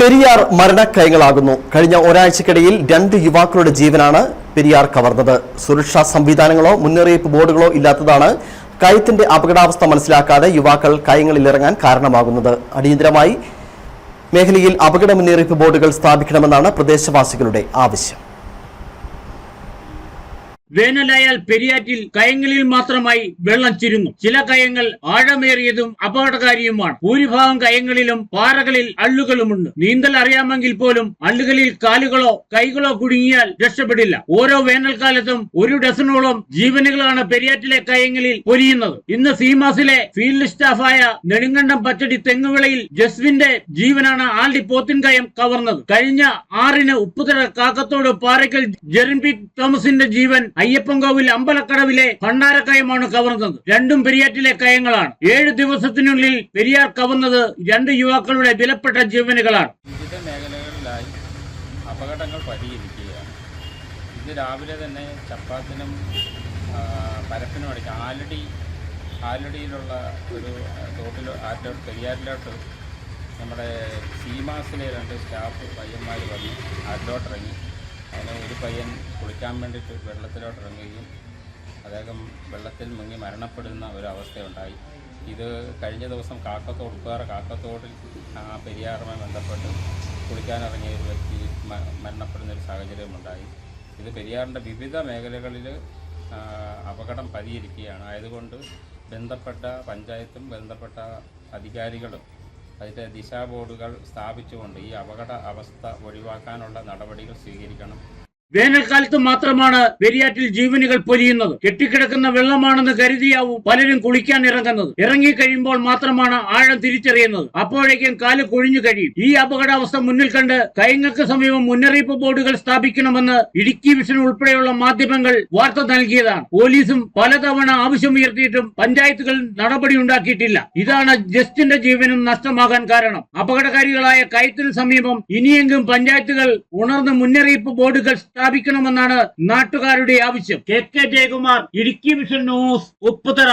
പെരിയാർ മരണക്കയങ്ങളാകുന്നു. കഴിഞ്ഞ ഒരാഴ്ചക്കിടയിൽ 2 യുവാക്കളുടെ ജീവനാണ് പെരിയാർ കവർന്നത്. സുരക്ഷാ സംവിധാനങ്ങളോ മുന്നറിയിപ്പ് ബോർഡുകളോ ഇല്ലാത്തതാണ് കയത്തിന്റെ അപകടാവസ്ഥ മനസ്സിലാക്കാതെ യുവാക്കൾ കയങ്ങളിലിറങ്ങാൻ കാരണമാകുന്നത്. അടിയന്തരമായി മേഖലയിൽ അപകട മുന്നറിയിപ്പ് ബോർഡുകൾ സ്ഥാപിക്കണമെന്നാണ് പ്രദേശവാസികളുടെ ആവശ്യം. വേനലായാൽ പെരിയാറ്റിൽ കയങ്ങളിൽ മാത്രമായി വെള്ളം ചുരുങ്ങും. ചില കയങ്ങൾ ആഴമേറിയതും അപകടകാരിയുമാണ്. ഭൂരിഭാഗം കയങ്ങളിലും പാറകളിൽ അള്ളുകളുമുണ്ട്. നീന്തൽ അറിയാമെങ്കിൽ പോലും അള്ളുകളിൽ കാലുകളോ കൈകളോ കുടുങ്ങിയാൽ രക്ഷപ്പെടില്ല. ഓരോ വേനൽക്കാലത്തും 1 ഡസനോളം ജീവനുകളാണ് പെരിയാറ്റിലെ കയങ്ങളിൽ പൊലിയുന്നത്. ഇന്ന് സീമാസിലെ ഫീൽഡ് സ്റ്റാഫായ നെടുങ്കണ്ടം പച്ചടി തെങ്ങുവിളയിൽ ജസ്വിന്റെ ജീവനാണ് ആൽഡി പോത്തിൻ കയം കവർന്നത്. കഴിഞ്ഞ 6-ന് ഉപ്പുതറ കാക്കത്തോട് പാറയ്ക്കൽ ജെറിൻ തോമസിന്റെ ജീവൻ അയ്യപ്പൻകോവിൽ അമ്പലക്കടവിലെ ഭണ്ഡാരക്കയമാണ് കവർന്നത്. രണ്ടും പെരിയാറ്റിലെ കയങ്ങളാണ്. 7 ദിവസത്തിനുള്ളിൽ പെരിയാർ കവർന്നത് 2 യുവാക്കളുടെ വിലപ്പെട്ട ജീവനുകളാണ്. വിവിധ മേഖലകളിലായി അപകടങ്ങൾ പരിഹരിക്കുകയാണ്. ഇത് രാവിലെ തന്നെ ചപ്പാത്തിനും പരപ്പിനും ഇടയ്ക്ക് ആലടിയിലുള്ള ഒരു തോട്ടിൽ പെരിയാറിലോട്ട് നമ്മുടെ സീമാസിലെ 2 സ്റ്റാഫ് പയ്യന്മാർ വന്ന് ആറ്റിലോട്ടിറങ്ങി. അതിന് ഒരു പയ്യൻ കുളിക്കാൻ വേണ്ടിയിട്ട് വെള്ളത്തിലോട്ടിറങ്ങുകയും അദ്ദേഹം വെള്ളത്തിൽ മുങ്ങി മരണപ്പെടുന്ന ഒരവസ്ഥയുണ്ടായി. ഇത് കഴിഞ്ഞ ദിവസം കാക്കത്തോടിൽ പെരിയാറുമായി ബന്ധപ്പെട്ട് കുളിക്കാനിറങ്ങിയ ഒരു വ്യക്തി മരണപ്പെടുന്നൊരു സാഹചര്യമുണ്ടായി. ഇത് പെരിയാറിൻ്റെ വിവിധ മേഖലകളിൽ അപകടം പരിഹരിക്കുകയാണ്. ആയതുകൊണ്ട് ബന്ധപ്പെട്ട പഞ്ചായത്തും ബന്ധപ്പെട്ട അധികാരികളും അതിൻ്റെ ദിശാ ബോർഡുകൾ സ്ഥാപിച്ചുകൊണ്ട് ഈ അപകട അവസ്ഥ ഒഴിവാക്കാനുള്ള നടപടികൾ സ്വീകരിക്കണം. വേനൽക്കാലത്ത് മാത്രമാണ് പെരിയാറ്റിൽ ജീവനുകൾ പൊലിയുന്നത്. കെട്ടിക്കിടക്കുന്ന വെള്ളമാണെന്ന് കരുതിയാവും പലരും കുളിക്കാൻ ഇറങ്ങുന്നത്. ഇറങ്ങിക്കഴിയുമ്പോൾ മാത്രമാണ് ആഴം തിരിച്ചറിയുന്നത്. അപ്പോഴേക്കും കാല് കൊഴിഞ്ഞു കഴിയും. ഈ അപകടാവസ്ഥ മുന്നിൽ കണ്ട് കയങ്ങൾക്ക് സമീപം മുന്നറിയിപ്പ് ബോർഡുകൾ സ്ഥാപിക്കണമെന്ന് ഇടുക്കി വിഷൻ ഉൾപ്പെടെയുള്ള മാധ്യമങ്ങൾ വാർത്ത നൽകിയതാണ്. പോലീസും പലതവണ ആവശ്യമുയർത്തിയിട്ടും പഞ്ചായത്തുകൾ നടപടി ഉണ്ടാക്കിയിട്ടില്ല. ഇതാണ് ജസ്റ്റിന്റെ ജീവനും നഷ്ടമാകാൻ കാരണം. അപകടകാരികളായ കയത്തിന് സമീപം ഇനിയെങ്കിലും പഞ്ചായത്തുകൾ ഉണർന്ന് മുന്നറിയിപ്പ് ബോർഡുകൾ സ്ഥാപിക്കണമെന്നാണ് നാട്ടുകാരുടെ ആവശ്യം. K Jayakumar, Idukki vision news, Upputhara.